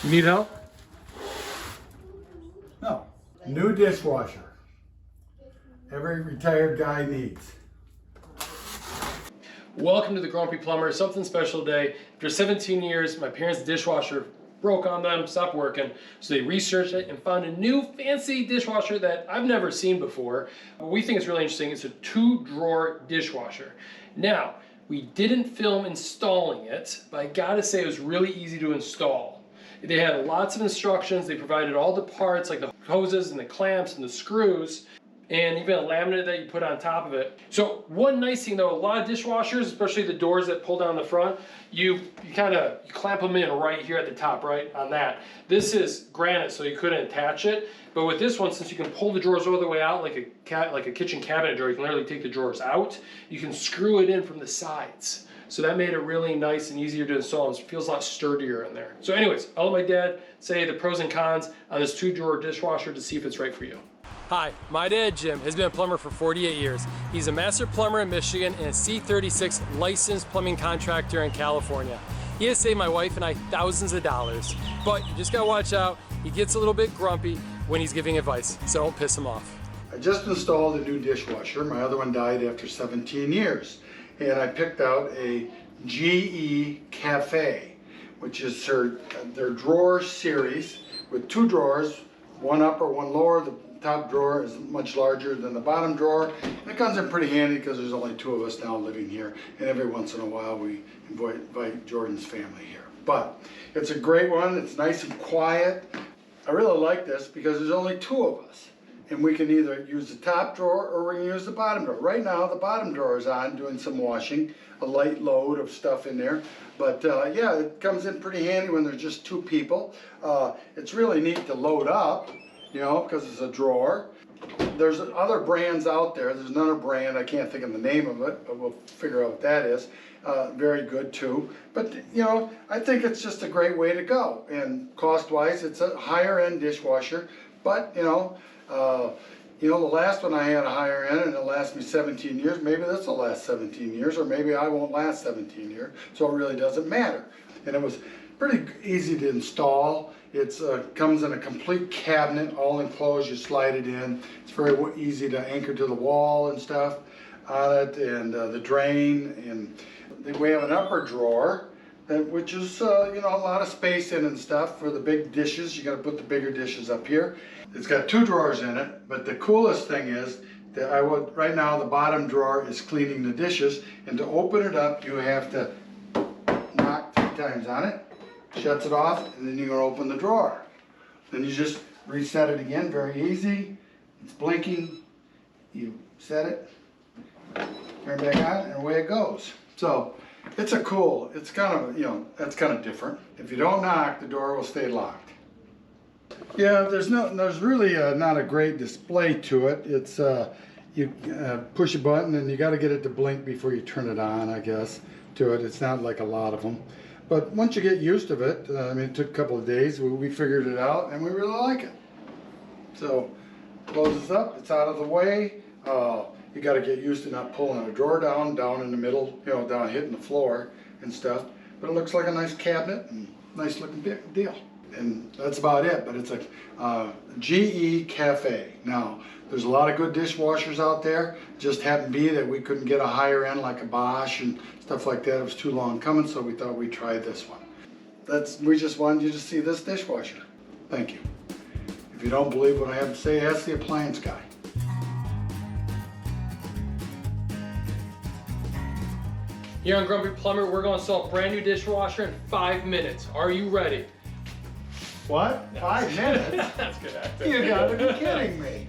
You need help? No. New dishwasher. Every retired guy needs. Welcome to the Grumpy Plumber. Something special today. After 17 years, my parents' dishwasher broke on them, stopped working. So they researched it and found a new fancy dishwasher that I've never seen before. What we think is really interesting. It's a 2-drawer dishwasher. Now, we didn't film installing it, but I gotta say it was really easy to install. They had lots of instructions. They provided all the parts like the hoses and the clamps and the screws, and even a laminate that you put on top of it. So one nice thing though, a lot of dishwashers, especially the doors that pull down the front, you clamp them in right here at the top, right on that. This is granite, so you couldn't attach it. But with this one, since you can pull the drawers all the way out like a kitchen cabinet drawer, you can literally take the drawers out. You can screw it in from the sides. So that made it really nice and easier to install, and it feels a lot sturdier in there. So anyways, I'll let my dad say the pros and cons on this 2-drawer dishwasher to see if it's right for you. Hi, my dad Jim has been a plumber for 48 years. He's a master plumber in Michigan and a C36 licensed plumbing contractor in California. He has saved my wife and I thousands of dollars, but you just gotta watch out. He gets a little bit grumpy when he's giving advice, so don't piss him off. I just installed a new dishwasher. My other one died after 17 years. And I picked out a GE Cafe, which is their drawer series with 2 drawers, one upper, one lower. The top drawer is much larger than the bottom drawer. And it comes in pretty handy because there's only 2 of us now living here, and every once in a while we invite Jordan's family here. But it's a great one. It's nice and quiet. I really like this because there's only 2 of us. And we can either use the top drawer or we can use the bottom drawer. Right now the bottom drawer is on doing some washing, a light load of stuff in there. But yeah, it comes in pretty handy when there's just 2 people. It's really neat to load up, you know, because it's a drawer. There's other brands out there. There's another brand, I can't think of the name of it, but we'll figure out what that is. Very good too. But you know, I think it's just a great way to go. And cost-wise, it's a higher end dishwasher. But you know, the last one I had a higher end and it lasted me 17 years. Maybe this will last 17 years, or maybe I won't last 17 years. So it really doesn't matter. And it was pretty easy to install. It comes in a complete cabinet, all enclosed. You slide it in. It's very easy to anchor to the wall and stuff on it, and the drain. And we have an upper drawer, which is you know, a lot of space in and stuff for the big dishes. You got to put the bigger dishes up here. It's got 2 drawers in it, but the coolest thing is that right now the bottom drawer is cleaning the dishes, and to open it up you have to knock 3 times on it, shuts it off, and then you're going to open the drawer. Then you just reset it again, very easy. It's blinking, you set it, turn it back on, and away it goes. So it's kind of, you know, that's kind of different. If you don't knock, the door will stay locked. Yeah, there's really not a great display to it. It's you push a button and you got to get it to blink before you turn it on, I guess, to it. It's not like a lot of them. But once you get used to it, I mean, it took a couple of days. We figured it out and we really like it. So closes up, it's out of the way. You got to get used to not pulling a drawer down in the middle, you know, down hitting the floor and stuff. But it looks like a nice cabinet and nice looking deal. And that's about it, but it's a GE Cafe. Now, there's a lot of good dishwashers out there. Just happened to be that we couldn't get a higher end like a Bosch and stuff like that. It was too long coming, so we thought we'd try this one. We just wanted you to see this dishwasher. Thank you. If you don't believe what I have to say, ask the appliance guy. Here on Grumpy Plumber, we're going to install a brand new dishwasher in 5 minutes. Are you ready? What? 5 minutes? That's good acting. You gotta be kidding me.